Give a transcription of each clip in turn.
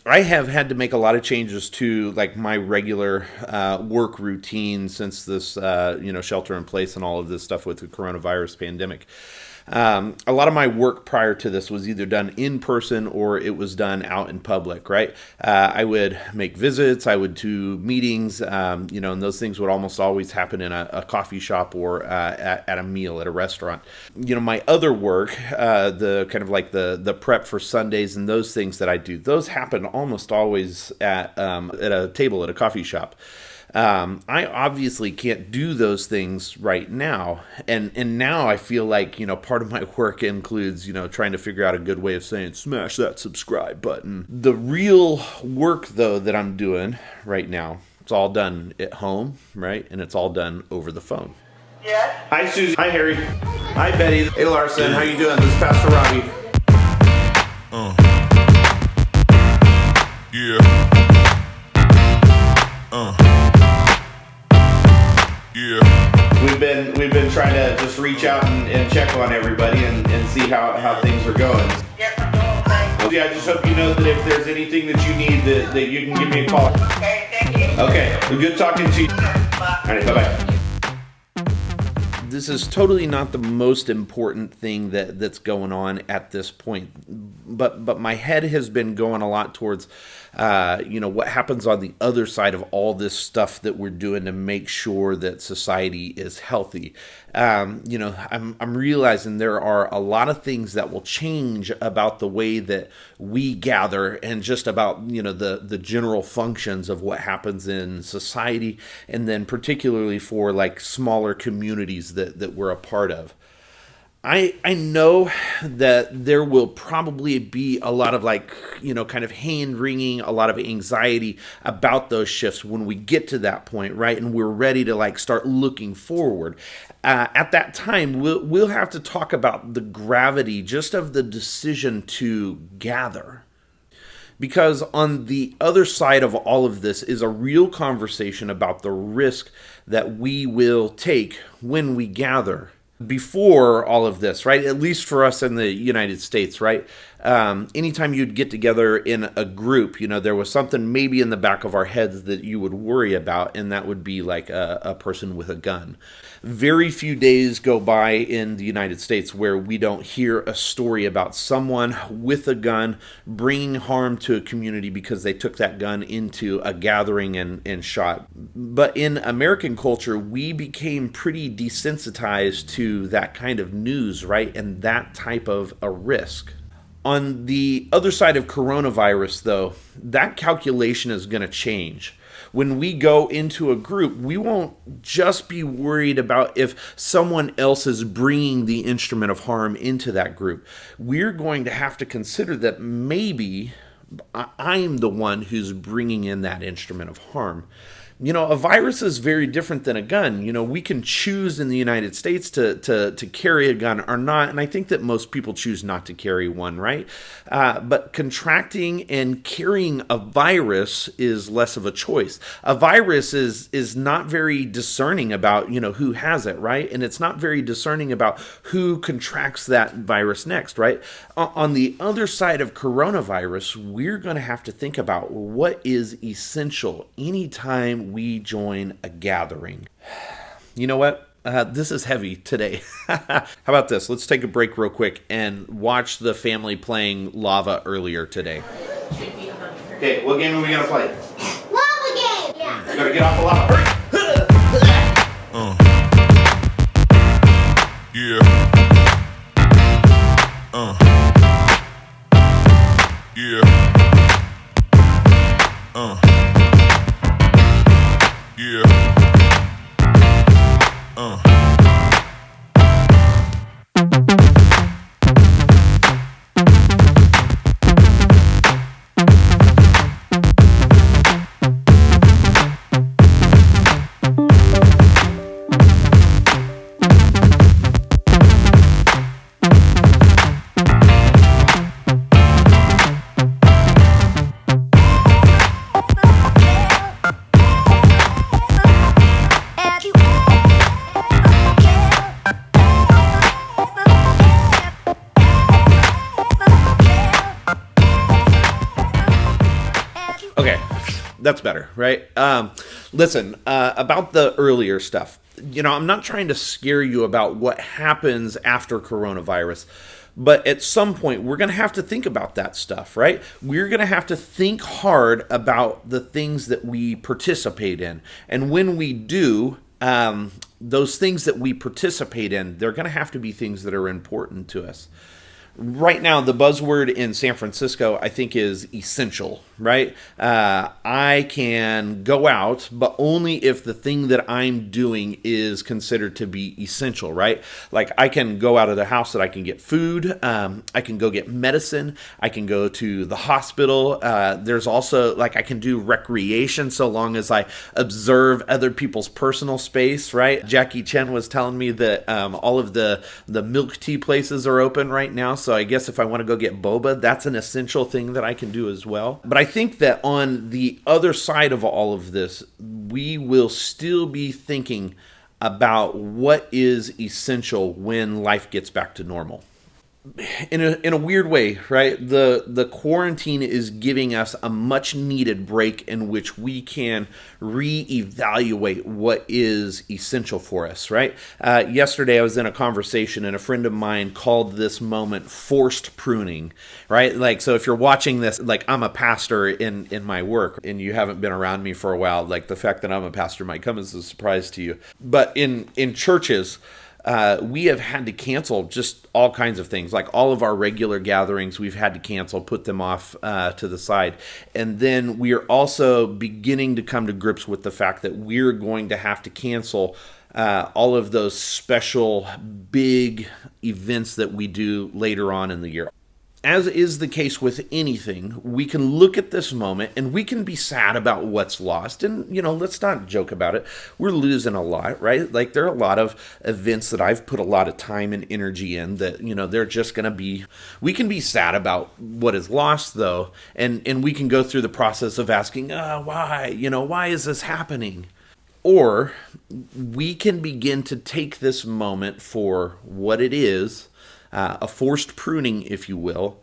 I have had to make a lot of changes to like my regular work routine since this, shelter in place and all of this stuff with the coronavirus pandemic. A lot of my work prior to this was either done in person or it was done out in public, right? I would make visits, I would do meetings, and those things would almost always happen in a coffee shop or at a meal at a restaurant. My other work, the kind of like the prep for Sundays and those things that I do, those happen almost always at a table at a coffee shop. I obviously can't do those things right now. And now I feel like, part of my work includes, trying to figure out a good way of saying, smash that subscribe button. The real work, though, that I'm doing right now, it's all done at home, right? And it's all done over the phone. Yes. Hi, Susie. Hi, Harry. Hi, Betty. Hey, Larson. How you doing? This is Pastor Robbie. Yeah. We've been trying to just reach out and check on everybody and see how things are going. Yes, I'm doing fine. Yeah, I just hope you know that if there's anything that you need that you can give me a call. Okay, thank you. Okay, well, good talking to you. Bye. All right, bye-bye. This is totally not the most important thing that's going on at this point, but my head has been going a lot towards, what happens on the other side of all this stuff that we're doing to make sure that society is healthy. I'm realizing there are a lot of things that will change about the way that we gather and just about, the general functions of what happens in society, and then particularly for like smaller communities that we're a part of. I know that there will probably be a lot of kind of hand-wringing, a lot of anxiety about those shifts when we get to that point, right? And we're ready to start looking forward. At that time, we'll have to talk about the gravity just of the decision to gather. Because on the other side of all of this is a real conversation about the risk that we will take when we gather. Before all of this, right? At least for us in the United States, right? Anytime you'd get together in a group, there was something maybe in the back of our heads that you would worry about, and that would be like a person with a gun. Very few days go by in the United States where we don't hear a story about someone with a gun bringing harm to a community because they took that gun into a gathering and shot. But in American culture, we became pretty desensitized to that kind of news, right? And that type of a risk. On the other side of coronavirus, though, that calculation is going to change. When we go into a group, we won't just be worried about if someone else is bringing the instrument of harm into that group. We're going to have to consider that maybe I'm the one who's bringing in that instrument of harm. A virus is very different than a gun. We can choose in the United States to carry a gun or not, and I think that most people choose not to carry one, right? But contracting and carrying a virus is less of a choice. A virus is not very discerning about, who has it, right? And it's not very discerning about who contracts that virus next, right? On the other side of coronavirus, we're going to have to think about what is essential anytime we join a gathering. You know what? This is heavy today. How about this? Let's take a break real quick and watch the family playing Lava earlier today. Okay, what game are we going to play? Lava game! Yeah. You gotta get off the lava. Hurry! Yeah. Yeah. Yeah. That's better, right? Listen, about the earlier stuff. I'm not trying to scare you about what happens after coronavirus. But at some point, we're going to have to think about that stuff, right? We're going to have to think hard about the things that we participate in. And when we do, those things that we participate in, they're going to have to be things that are important to us. Right now, the buzzword in San Francisco, I think, is essential, right? I can go out, but only if the thing that I'm doing is considered to be essential, right? Like, I can go out of the house that I can get food, I can go get medicine, I can go to the hospital. There's also, like, I can do recreation so long as I observe other people's personal space, right? Jackie Chen was telling me that all of the milk tea places are open right now, so I guess if I want to go get boba, that's an essential thing that I can do as well. But I think that on the other side of all of this, we will still be thinking about what is essential when life gets back to normal. In a weird way, right? The quarantine is giving us a much needed break in which we can reevaluate what is essential for us, right? Yesterday I was in a conversation and a friend of mine called this moment forced pruning, right? Like, so if you're watching this, like, I'm a pastor in my work and you haven't been around me for a while, like, the fact that I'm a pastor might come as a surprise to you. But in churches, we have had to cancel just all kinds of things. Like, all of our regular gatherings, we've had to cancel, put them off to the side. And then we are also beginning to come to grips with the fact that we're going to have to cancel all of those special big events that we do later on in the year. As is the case with anything, we can look at this moment and we can be sad about what's lost. And, let's not joke about it. We're losing a lot, right? Like, there are a lot of events that I've put a lot of time and energy in that, they're just going to be, we can be sad about what is lost, though. And we can go through the process of asking, why? Why is this happening? Or we can begin to take this moment for what it is, a forced pruning, if you will,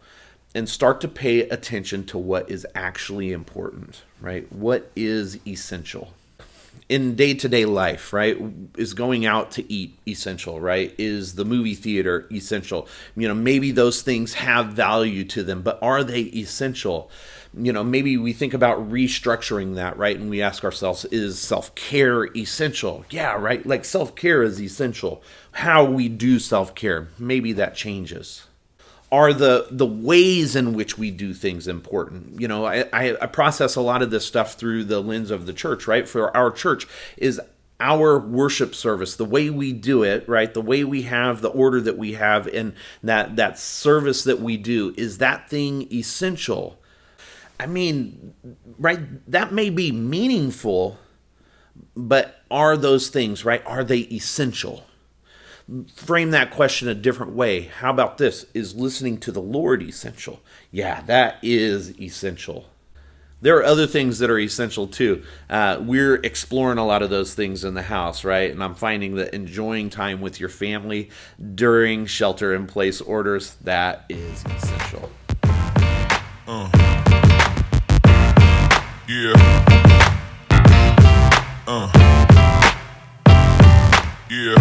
and start to pay attention to what is actually important, right? What is essential? In day-to-day life, right? Is going out to eat essential, right? Is the movie theater essential? Maybe those things have value to them, but are they essential? Maybe we think about restructuring that, right? And we ask ourselves, is self-care essential? Yeah, right? Like, self-care is essential. How we do self-care, maybe that changes. Are the ways in which we do things important? I process a lot of this stuff through the lens of the church, right? For our church, is our worship service, the way we do it, right? The way we have, the order that we have, and that service that we do, is that thing essential? I mean, right, that may be meaningful, but are those things, right, are they essential? Frame that question a different way. How about this? Is listening to the Lord essential? Yeah, that is essential. There are other things that are essential too. We're exploring a lot of those things in the house, right? And I'm finding that enjoying time with your family during shelter-in-place orders, that is essential. Yeah. Yeah.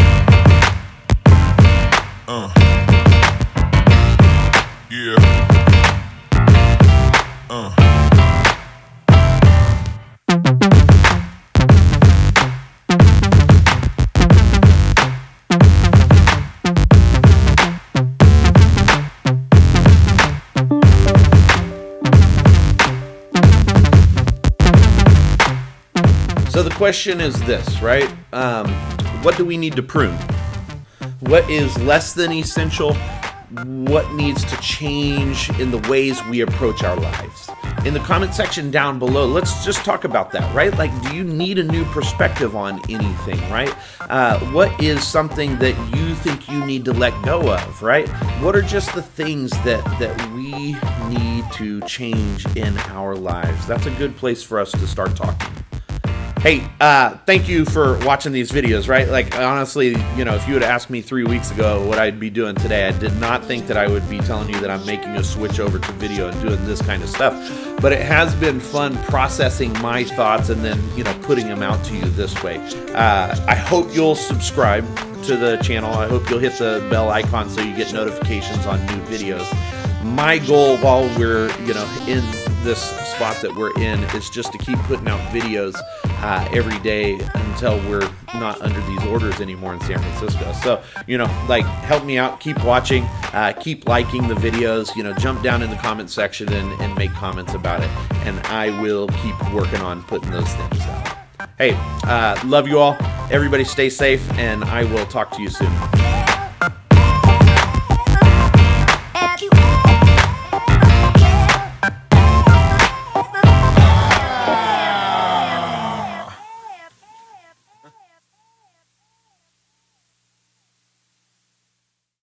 Yeah. So the question is this, right? What do we need to prune? What is less than essential? What needs to change in the ways we approach our lives? In the comment section down below, let's just talk about that, right? Like, do you need a new perspective on anything, right? What is something that you think you need to let go of, right? What are just the things that we need to change in our lives? That's a good place for us to start talking. Hey, thank you for watching these videos, right? Like, honestly, if you would have asked me 3 weeks ago what I'd be doing today, I did not think that I would be telling you that I'm making a switch over to video and doing this kind of stuff. but it has been fun processing my thoughts and then, putting them out to you this way. I hope you'll subscribe to the channel. I hope you'll hit the bell icon so you get notifications on new videos. My goal while we're, in this spot that we're in is just to keep putting out videos every day until we're not under these orders anymore in San Francisco. So, help me out, keep watching, keep liking the videos, jump down in the comment section and make comments about it. And I will keep working on putting those things out. Hey, love you all. Everybody stay safe, and I will talk to you soon.